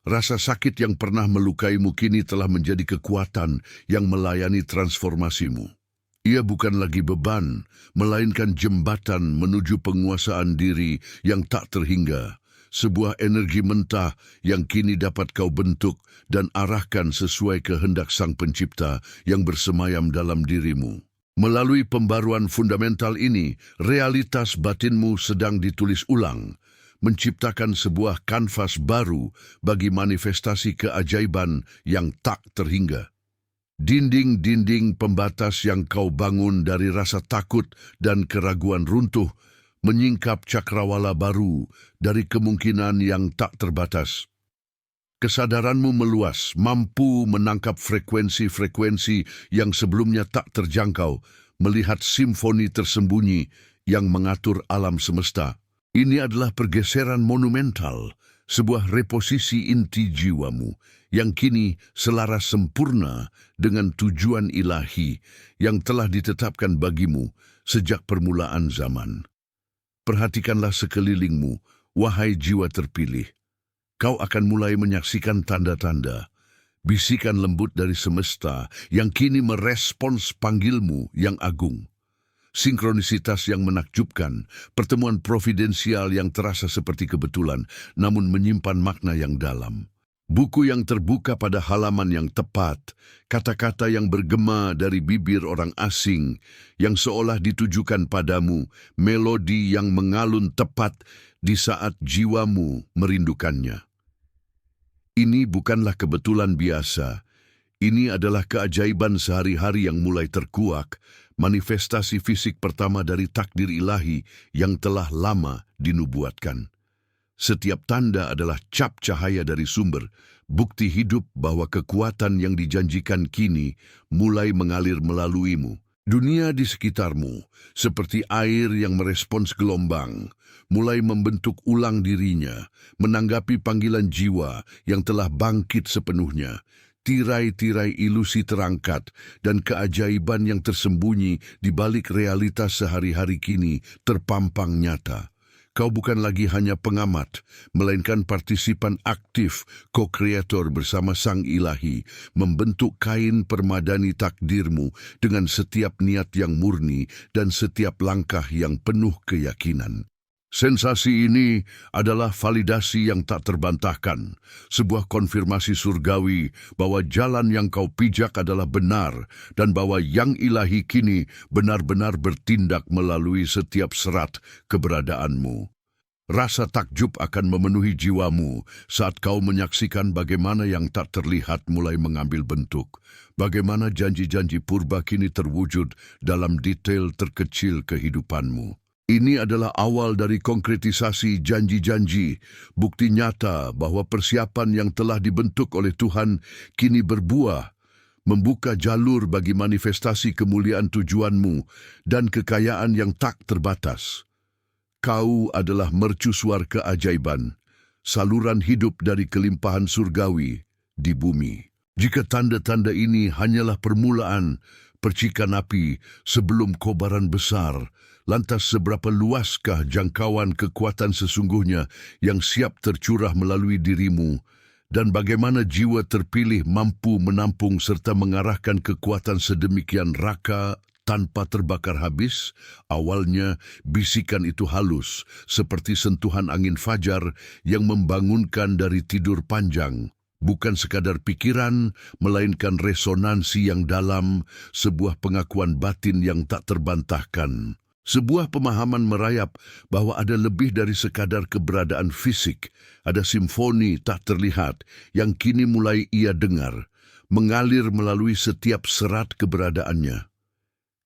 Rasa sakit yang pernah melukaimu kini telah menjadi kekuatan yang melayani transformasimu. Ia bukan lagi beban, melainkan jembatan menuju penguasaan diri yang tak terhingga. Sebuah energi mentah yang kini dapat kau bentuk dan arahkan sesuai kehendak Sang Pencipta yang bersemayam dalam dirimu. Melalui pembaruan fundamental ini, realitas batinmu sedang ditulis ulang, menciptakan sebuah kanvas baru bagi manifestasi keajaiban yang tak terhingga. Dinding-dinding pembatas yang kau bangun dari rasa takut dan keraguan runtuh menyingkap cakrawala baru dari kemungkinan yang tak terbatas. Kesadaranmu meluas, mampu menangkap frekuensi-frekuensi yang sebelumnya tak terjangkau, melihat simfoni tersembunyi yang mengatur alam semesta. Ini adalah pergeseran monumental, sebuah reposisi inti jiwamu yang kini selaras sempurna dengan tujuan ilahi yang telah ditetapkan bagimu sejak permulaan zaman. Perhatikanlah sekelilingmu, wahai jiwa terpilih. Kau akan mulai menyaksikan tanda-tanda, bisikan lembut dari semesta yang kini merespons panggilmu yang agung. Sinkronisitas yang menakjubkan, pertemuan providensial yang terasa seperti kebetulan, namun menyimpan makna yang dalam. Buku yang terbuka pada halaman yang tepat, kata-kata yang bergema dari bibir orang asing, yang seolah ditujukan padamu, melodi yang mengalun tepat di saat jiwamu merindukannya. Ini bukanlah kebetulan biasa. Ini adalah keajaiban sehari-hari yang mulai terkuak, manifestasi fisik pertama dari takdir ilahi yang telah lama dinubuatkan. Setiap tanda adalah cap cahaya dari sumber, bukti hidup bahwa kekuatan yang dijanjikan kini mulai mengalir melaluimu. Dunia di sekitarmu, seperti air yang merespons gelombang, mulai membentuk ulang dirinya, menanggapi panggilan jiwa yang telah bangkit sepenuhnya. Tirai-tirai ilusi terangkat dan keajaiban yang tersembunyi di balik realitas sehari-hari kini terpampang nyata. Kau bukan lagi hanya pengamat, melainkan partisipan aktif, co-kreator bersama Sang Ilahi, membentuk kain permadani takdirmu dengan setiap niat yang murni dan setiap langkah yang penuh keyakinan. Sensasi ini adalah validasi yang tak terbantahkan, sebuah konfirmasi surgawi bahwa jalan yang kau pijak adalah benar dan bahwa Yang Ilahi kini benar-benar bertindak melalui setiap serat keberadaanmu. Rasa takjub akan memenuhi jiwamu saat kau menyaksikan bagaimana yang tak terlihat mulai mengambil bentuk, bagaimana janji-janji purba kini terwujud dalam detail terkecil kehidupanmu. Ini adalah awal dari konkretisasi janji-janji, bukti nyata bahwa persiapan yang telah dibentuk oleh Tuhan kini berbuah, membuka jalur bagi manifestasi kemuliaan tujuanmu dan kekayaan yang tak terbatas. Kau adalah mercusuar keajaiban, saluran hidup dari kelimpahan surgawi di bumi. Jika tanda-tanda ini hanyalah permulaan, percikan api sebelum kobaran besar, lantas seberapa luaskah jangkauan kekuatan sesungguhnya yang siap tercurah melalui dirimu, dan bagaimana jiwa terpilih mampu menampung serta mengarahkan kekuatan sedemikian raka tanpa terbakar habis? Awalnya bisikan itu halus, seperti sentuhan angin fajar yang membangunkan dari tidur panjang. Bukan sekadar pikiran, melainkan resonansi yang dalam, sebuah pengakuan batin yang tak terbantahkan. Sebuah pemahaman merayap bahwa ada lebih dari sekadar keberadaan fisik, ada simfoni tak terlihat yang kini mulai ia dengar, mengalir melalui setiap serat keberadaannya.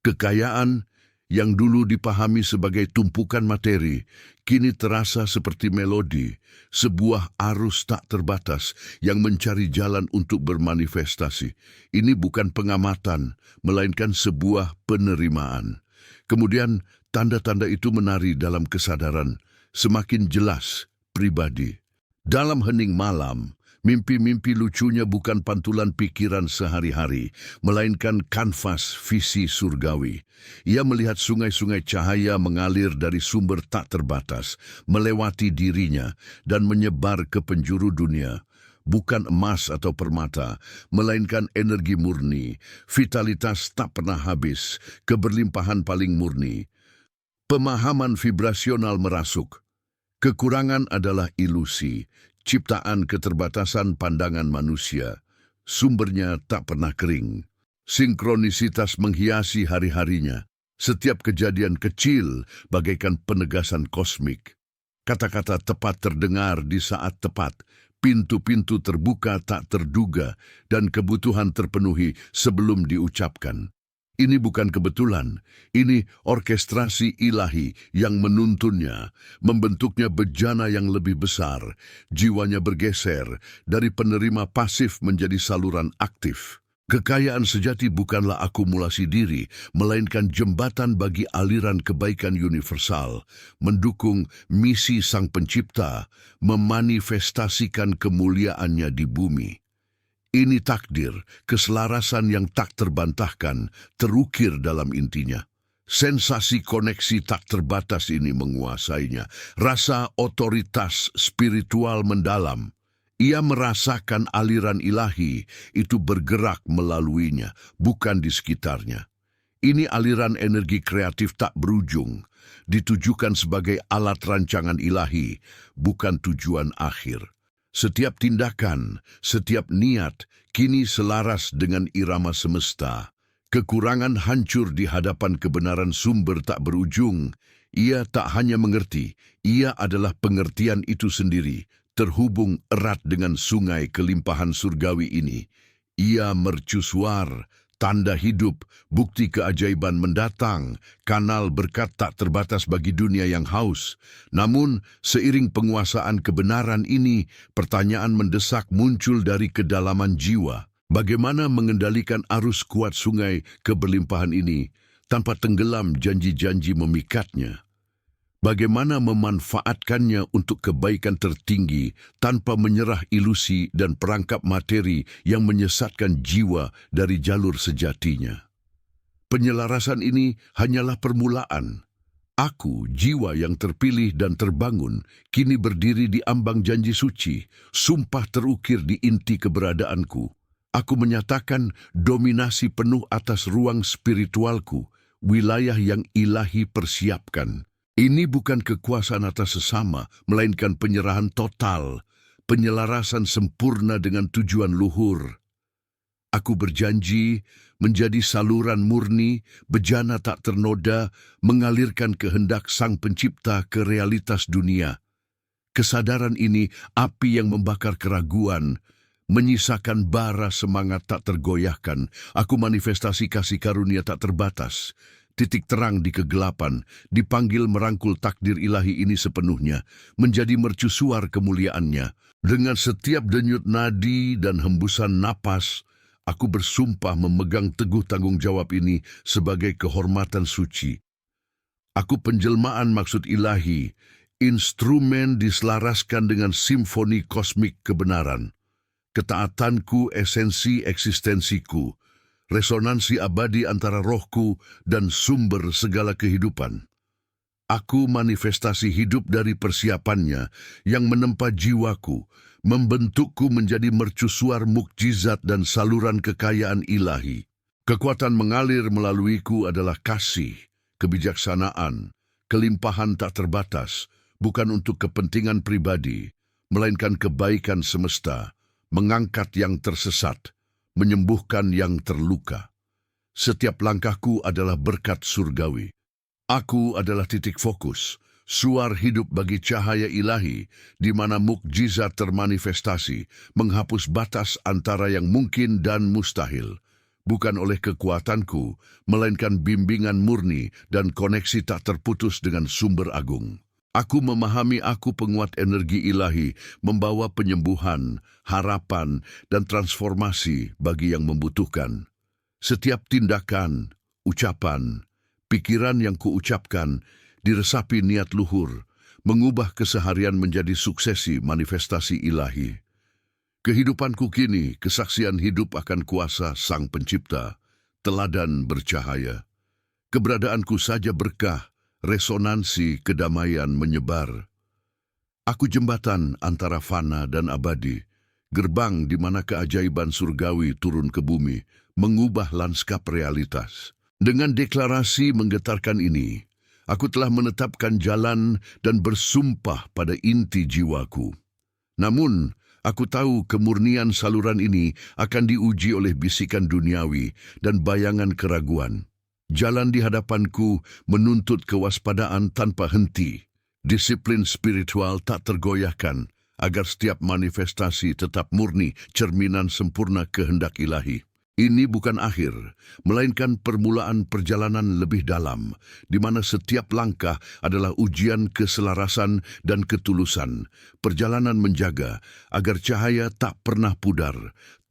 Kekayaan yang dulu dipahami sebagai tumpukan materi, kini terasa seperti melodi, sebuah arus tak terbatas yang mencari jalan untuk bermanifestasi. Ini bukan pengamatan, melainkan sebuah penerimaan. Kemudian, tanda-tanda itu menari dalam kesadaran, semakin jelas, pribadi. Dalam hening malam, mimpi-mimpi lucunya bukan pantulan pikiran sehari-hari, melainkan kanvas visi surgawi. Ia melihat sungai-sungai cahaya mengalir dari sumber tak terbatas, melewati dirinya, dan menyebar ke penjuru dunia. Bukan emas atau permata, melainkan energi murni, vitalitas tak pernah habis, keberlimpahan paling murni. Pemahaman vibrasional merasuk. Kekurangan adalah ilusi, ciptaan keterbatasan pandangan manusia. Sumbernya tak pernah kering. Sinkronisitas menghiasi hari-harinya. Setiap kejadian kecil bagaikan penegasan kosmik. Kata-kata tepat terdengar di saat tepat, pintu-pintu terbuka tak terduga, dan kebutuhan terpenuhi sebelum diucapkan. Ini bukan kebetulan, ini orkestrasi ilahi yang menuntunnya, membentuknya bejana yang lebih besar, jiwanya bergeser dari penerima pasif menjadi saluran aktif. Kekayaan sejati bukanlah akumulasi diri, melainkan jembatan bagi aliran kebaikan universal, mendukung misi Sang Pencipta, memanifestasikan kemuliaannya di bumi. Ini takdir, keselarasan yang tak terbantahkan, terukir dalam intinya. Sensasi koneksi tak terbatas ini menguasainya. Rasa otoritas spiritual mendalam. Ia merasakan aliran ilahi itu bergerak melaluinya, bukan di sekitarnya. Ini aliran energi kreatif tak berujung, ditujukan sebagai alat rancangan ilahi, bukan tujuan akhir. Setiap tindakan, setiap niat, kini selaras dengan irama semesta. Kekurangan hancur di hadapan kebenaran sumber tak berujung. Ia tak hanya mengerti, ia adalah pengertian itu sendiri, terhubung erat dengan sungai kelimpahan surgawi ini. Ia mercusuar, tanda hidup, bukti keajaiban mendatang, kanal berkat tak terbatas bagi dunia yang haus. Namun, seiring penguasaan kebenaran ini, pertanyaan mendesak muncul dari kedalaman jiwa. Bagaimana mengendalikan arus kuat sungai keberlimpahan ini tanpa tenggelam janji-janji memikatnya? Bagaimana memanfaatkannya untuk kebaikan tertinggi tanpa menyerah ilusi dan perangkap materi yang menyesatkan jiwa dari jalur sejatinya? Penyelarasan ini hanyalah permulaan. Aku, jiwa yang terpilih dan terbangun, kini berdiri di ambang janji suci, sumpah terukir di inti keberadaanku. Aku menyatakan dominasi penuh atas ruang spiritualku, wilayah yang ilahi persiapkan. Ini bukan kekuasaan atas sesama, melainkan penyerahan total, penyelarasan sempurna dengan tujuan luhur. Aku berjanji menjadi saluran murni, bejana tak ternoda, mengalirkan kehendak Sang Pencipta ke realitas dunia. Kesadaran ini api yang membakar keraguan, menyisakan bara semangat tak tergoyahkan. Aku manifestasi kasih karunia tak terbatas. Titik terang di kegelapan, dipanggil merangkul takdir ilahi ini sepenuhnya, menjadi mercusuar kemuliaannya. Dengan setiap denyut nadi dan hembusan napas, aku bersumpah memegang teguh tanggung jawab ini sebagai kehormatan suci. Aku penjelmaan maksud ilahi, instrumen diselaraskan dengan simfoni kosmik kebenaran. Ketaatanku esensi eksistensiku, resonansi abadi antara rohku dan sumber segala kehidupan. Aku manifestasi hidup dari persiapannya yang menempa jiwaku, membentukku menjadi mercusuar mukjizat dan saluran kekayaan ilahi. Kekuatan mengalir melaluiku adalah kasih, kebijaksanaan, kelimpahan tak terbatas, bukan untuk kepentingan pribadi, melainkan kebaikan semesta, mengangkat yang tersesat, menyembuhkan yang terluka. Setiap langkahku adalah berkat surgawi. Aku adalah titik fokus, suar hidup bagi cahaya ilahi, di mana mukjizat termanifestasi, menghapus batas antara yang mungkin dan mustahil. Bukan oleh kekuatanku, melainkan bimbingan murni dan koneksi tak terputus dengan sumber agung. Aku memahami aku penguat energi ilahi, membawa penyembuhan, harapan, dan transformasi bagi yang membutuhkan. Setiap tindakan, ucapan, pikiran yang kuucapkan, diresapi niat luhur, mengubah keseharian menjadi suksesi manifestasi ilahi. Kehidupanku kini kesaksian hidup akan kuasa Sang Pencipta, teladan bercahaya. Keberadaanku saja berkah, resonansi kedamaian menyebar. Aku jembatan antara fana dan abadi, gerbang di mana keajaiban surgawi turun ke bumi, mengubah lanskap realitas. Dengan deklarasi menggetarkan ini, aku telah menetapkan jalan dan bersumpah pada inti jiwaku. Namun, aku tahu kemurnian saluran ini akan diuji oleh bisikan duniawi dan bayangan keraguan. Jalan di hadapanku menuntut kewaspadaan tanpa henti. Disiplin spiritual tak tergoyahkan agar setiap manifestasi tetap murni cerminan sempurna kehendak ilahi. Ini bukan akhir, melainkan permulaan perjalanan lebih dalam, di mana setiap langkah adalah ujian keselarasan dan ketulusan. Perjalanan menjaga agar cahaya tak pernah pudar,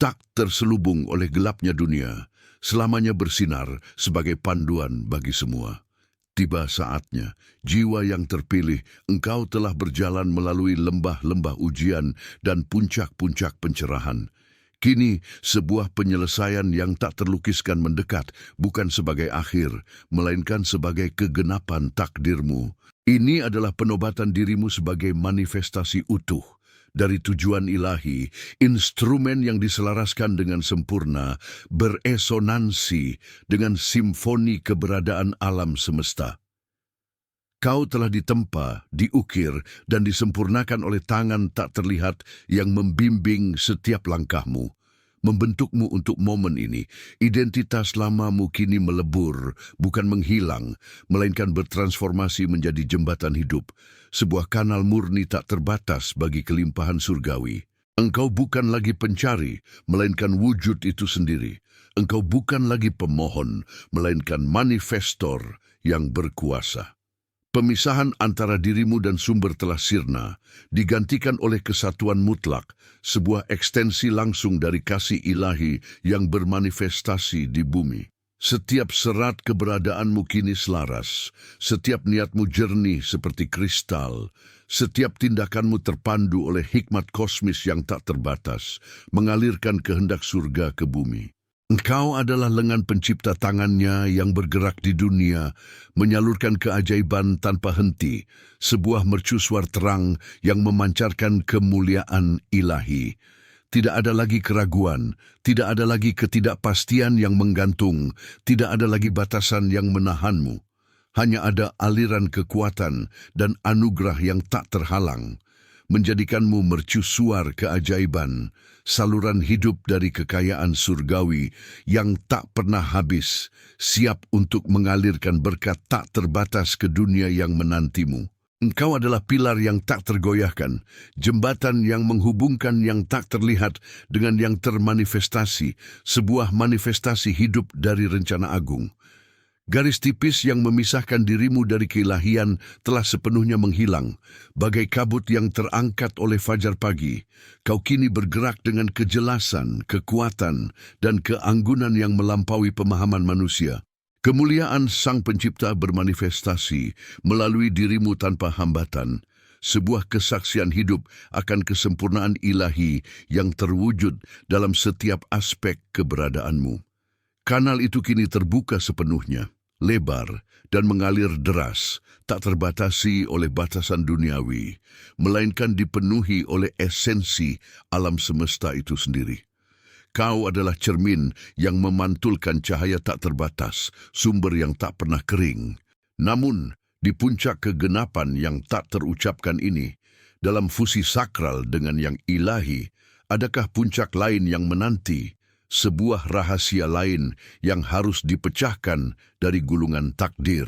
tak terselubung oleh gelapnya dunia, selamanya bersinar sebagai panduan bagi semua. Tiba saatnya, jiwa yang terpilih, engkau telah berjalan melalui lembah-lembah ujian dan puncak-puncak pencerahan. Kini, sebuah penyelesaian yang tak terlukiskan mendekat, bukan sebagai akhir, melainkan sebagai kegenapan takdirmu. Ini adalah penobatan dirimu sebagai manifestasi utuh dari tujuan ilahi, instrumen yang diselaraskan dengan sempurna, beresonansi dengan simfoni keberadaan alam semesta. Kau telah ditempa, diukir, dan disempurnakan oleh tangan tak terlihat yang membimbing setiap langkahmu. Membentukmu untuk momen ini, identitas lamamu kini melebur, bukan menghilang, melainkan bertransformasi menjadi jembatan hidup, sebuah kanal murni tak terbatas bagi kelimpahan surgawi. Engkau bukan lagi pencari, melainkan wujud itu sendiri. Engkau bukan lagi pemohon, melainkan manifestor yang berkuasa. Pemisahan antara dirimu dan sumber telah sirna, digantikan oleh kesatuan mutlak, sebuah ekstensi langsung dari kasih ilahi yang bermanifestasi di bumi. Setiap serat keberadaanmu kini selaras, setiap niatmu jernih seperti kristal, setiap tindakanmu terpandu oleh hikmat kosmis yang tak terbatas, mengalirkan kehendak surga ke bumi. Engkau adalah lengan pencipta tangannya yang bergerak di dunia, menyalurkan keajaiban tanpa henti, sebuah mercusuar terang yang memancarkan kemuliaan ilahi. Tidak ada lagi keraguan, tidak ada lagi ketidakpastian yang menggantung, tidak ada lagi batasan yang menahanmu. Hanya ada aliran kekuatan dan anugerah yang tak terhalang, menjadikanmu mercusuar keajaiban, saluran hidup dari kekayaan surgawi yang tak pernah habis, siap untuk mengalirkan berkat tak terbatas ke dunia yang menantimu. Engkau adalah pilar yang tak tergoyahkan, jembatan yang menghubungkan yang tak terlihat dengan yang termanifestasi, sebuah manifestasi hidup dari rencana agung. Garis tipis yang memisahkan dirimu dari keilahian telah sepenuhnya menghilang. Bagai kabut yang terangkat oleh fajar pagi, kau kini bergerak dengan kejelasan, kekuatan, dan keanggunan yang melampaui pemahaman manusia. Kemuliaan Sang Pencipta bermanifestasi melalui dirimu tanpa hambatan. Sebuah kesaksian hidup akan kesempurnaan ilahi yang terwujud dalam setiap aspek keberadaanmu. Kanal itu kini terbuka sepenuhnya, lebar dan mengalir deras, tak terbatasi oleh batasan duniawi, melainkan dipenuhi oleh esensi alam semesta itu sendiri. Kau adalah cermin yang memantulkan cahaya tak terbatas, sumber yang tak pernah kering. Namun, di puncak kegenapan yang tak terucapkan ini, dalam fusi sakral dengan yang ilahi, adakah puncak lain yang menanti? Sebuah rahasia lain yang harus dipecahkan dari gulungan takdir.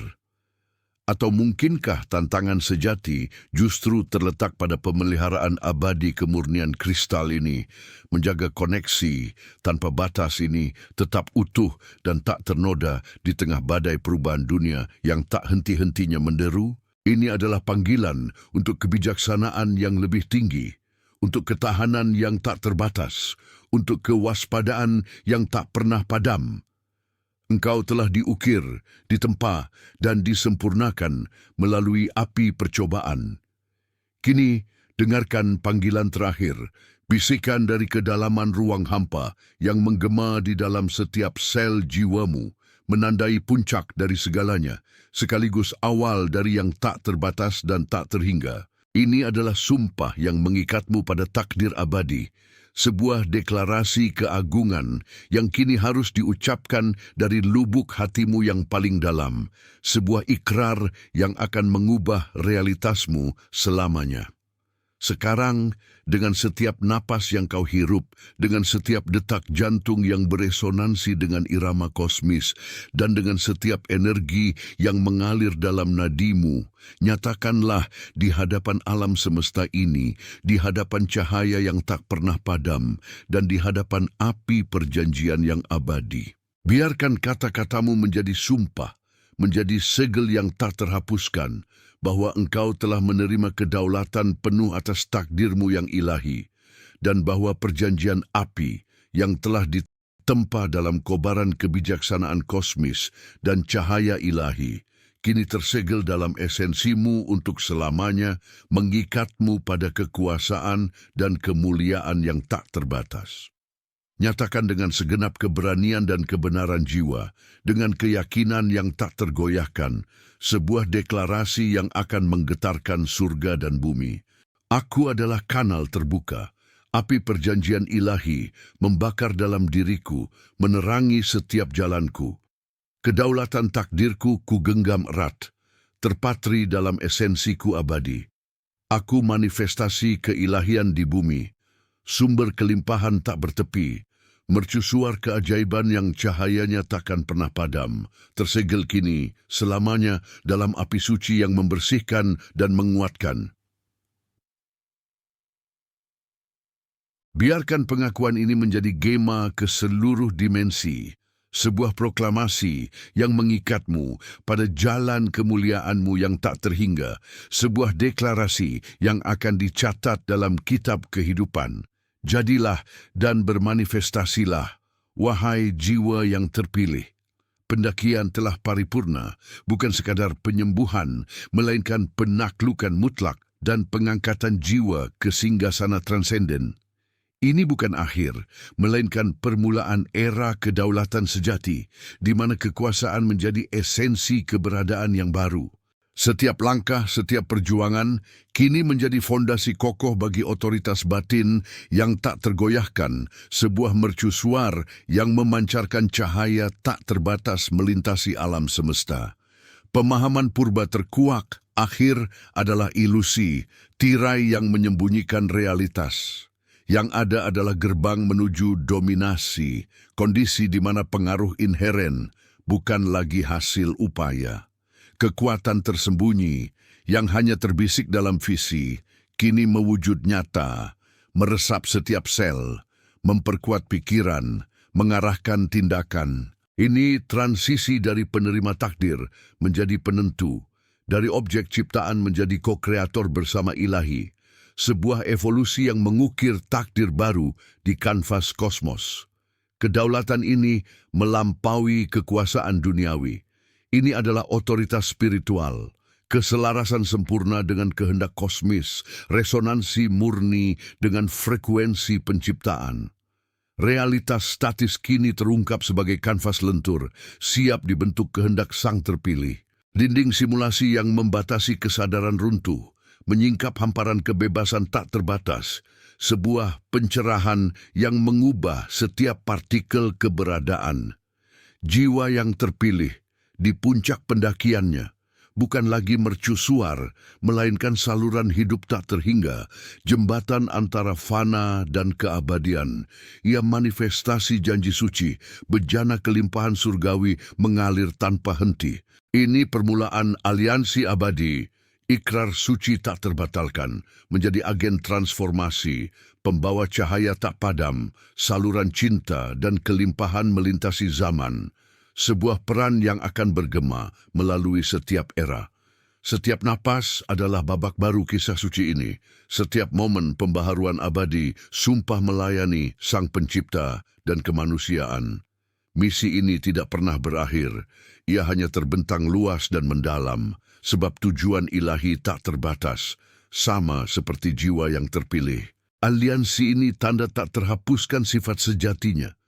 Atau mungkinkah tantangan sejati justru terletak pada pemeliharaan abadi kemurnian kristal ini, menjaga koneksi tanpa batas ini tetap utuh dan tak ternoda di tengah badai perubahan dunia yang tak henti-hentinya menderu? Ini adalah panggilan untuk kebijaksanaan yang lebih tinggi, untuk ketahanan yang tak terbatas, untuk kewaspadaan yang tak pernah padam. Engkau telah diukir, ditempa, dan disempurnakan melalui api percobaan. Kini, dengarkan panggilan terakhir, bisikan dari kedalaman ruang hampa yang menggema di dalam setiap sel jiwamu, menandai puncak dari segalanya, sekaligus awal dari yang tak terbatas dan tak terhingga. Ini adalah sumpah yang mengikatmu pada takdir abadi, sebuah deklarasi keagungan yang kini harus diucapkan dari lubuk hatimu yang paling dalam, sebuah ikrar yang akan mengubah realitasmu selamanya. Sekarang, dengan setiap napas yang kau hirup, dengan setiap detak jantung yang beresonansi dengan irama kosmis, dan dengan setiap energi yang mengalir dalam nadimu, nyatakanlah di hadapan alam semesta ini, di hadapan cahaya yang tak pernah padam, dan di hadapan api perjanjian yang abadi. Biarkan kata-katamu menjadi sumpah, menjadi segel yang tak terhapuskan, bahwa engkau telah menerima kedaulatan penuh atas takdirmu yang ilahi, dan bahwa perjanjian api yang telah ditempa dalam kobaran kebijaksanaan kosmis dan cahaya ilahi, kini tersegel dalam esensimu untuk selamanya, mengikatmu pada kekuasaan dan kemuliaan yang tak terbatas. Nyatakan dengan segenap keberanian dan kebenaran jiwa, dengan keyakinan yang tak tergoyahkan, sebuah deklarasi yang akan menggetarkan surga dan bumi. Aku adalah kanal terbuka, api perjanjian ilahi membakar dalam diriku, menerangi setiap jalanku. Kedaulatan takdirku ku genggam erat, terpatri dalam esensiku abadi. Aku manifestasi keilahian di bumi, sumber kelimpahan tak bertepi, mercusuar keajaiban yang cahayanya takkan pernah padam, tersegel kini selamanya dalam api suci yang membersihkan dan menguatkan. Biarkan pengakuan ini menjadi gema ke seluruh dimensi, sebuah proklamasi yang mengikatmu pada jalan kemuliaanmu yang tak terhingga, sebuah deklarasi yang akan dicatat dalam kitab kehidupan. Jadilah dan bermanifestasilah, wahai jiwa yang terpilih. Pendakian telah paripurna, bukan sekadar penyembuhan, melainkan penaklukan mutlak dan pengangkatan jiwa ke singgasana transenden. Ini bukan akhir, melainkan permulaan era kedaulatan sejati, di mana kekuasaan menjadi esensi keberadaan yang baru. Setiap langkah, setiap perjuangan, kini menjadi fondasi kokoh bagi otoritas batin yang tak tergoyahkan, sebuah mercusuar yang memancarkan cahaya tak terbatas melintasi alam semesta. Pemahaman purba terkuak, akhir adalah ilusi, tirai yang menyembunyikan realitas. Yang ada adalah gerbang menuju dominasi, kondisi di mana pengaruh inheren bukan lagi hasil upaya. Kekuatan tersembunyi yang hanya terbisik dalam visi, kini mewujud nyata, meresap setiap sel, memperkuat pikiran, mengarahkan tindakan. Ini transisi dari penerima takdir menjadi penentu, dari objek ciptaan menjadi ko-kreator bersama ilahi, sebuah evolusi yang mengukir takdir baru di kanvas kosmos. Kedaulatan ini melampaui kekuasaan duniawi. Ini adalah otoritas spiritual, keselarasan sempurna dengan kehendak kosmis, resonansi murni dengan frekuensi penciptaan. Realitas statis kini terungkap sebagai kanvas lentur, siap dibentuk kehendak sang terpilih. Dinding simulasi yang membatasi kesadaran runtuh, menyingkap hamparan kebebasan tak terbatas, sebuah pencerahan yang mengubah setiap partikel keberadaan. Jiwa yang terpilih, di puncak pendakiannya, bukan lagi mercusuar, melainkan saluran hidup tak terhingga, jembatan antara fana dan keabadian. Ia manifestasi janji suci, bejana kelimpahan surgawi mengalir tanpa henti. Ini permulaan aliansi abadi, ikrar suci tak terbatalkan, menjadi agen transformasi, pembawa cahaya tak padam, saluran cinta dan kelimpahan melintasi zaman. Sebuah peran yang akan bergema melalui setiap era. Setiap napas adalah babak baru kisah suci ini. Setiap momen pembaharuan abadi, sumpah melayani Sang Pencipta dan kemanusiaan. Misi ini tidak pernah berakhir. Ia hanya terbentang luas dan mendalam, sebab tujuan ilahi tak terbatas, sama seperti jiwa yang terpilih. Aliansi ini tanda tak terhapuskan sifat sejatinya.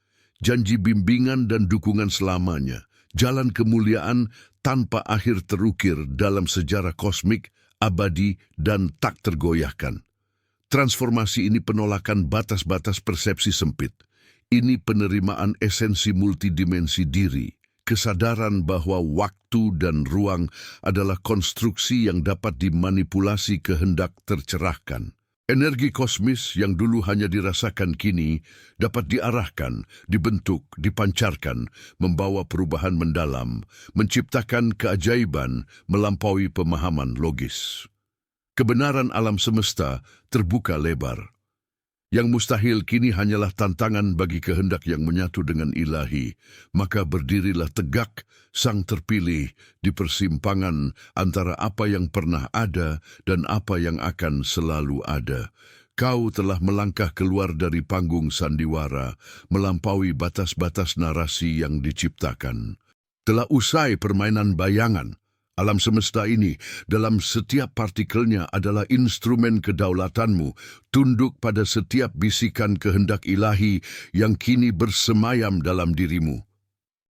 Janji bimbingan dan dukungan selamanya, jalan kemuliaan tanpa akhir terukir dalam sejarah kosmik, abadi, dan tak tergoyahkan. Transformasi ini penolakan batas-batas persepsi sempit. Ini penerimaan esensi multidimensi diri, kesadaran bahwa waktu dan ruang adalah konstruksi yang dapat dimanipulasi kehendak tercerahkan. Energi kosmis yang dulu hanya dirasakan kini dapat diarahkan, dibentuk, dipancarkan, membawa perubahan mendalam, menciptakan keajaiban melampaui pemahaman logis. Kebenaran alam semesta terbuka lebar. Yang mustahil kini hanyalah tantangan bagi kehendak yang menyatu dengan ilahi. Maka berdirilah tegak sang terpilih di persimpangan antara apa yang pernah ada dan apa yang akan selalu ada. Kau telah melangkah keluar dari panggung sandiwara, melampaui batas-batas narasi yang diciptakan. Telah usai permainan bayangan. Alam semesta ini, dalam setiap partikelnya adalah instrumen kedaulatanmu, tunduk pada setiap bisikan kehendak ilahi yang kini bersemayam dalam dirimu.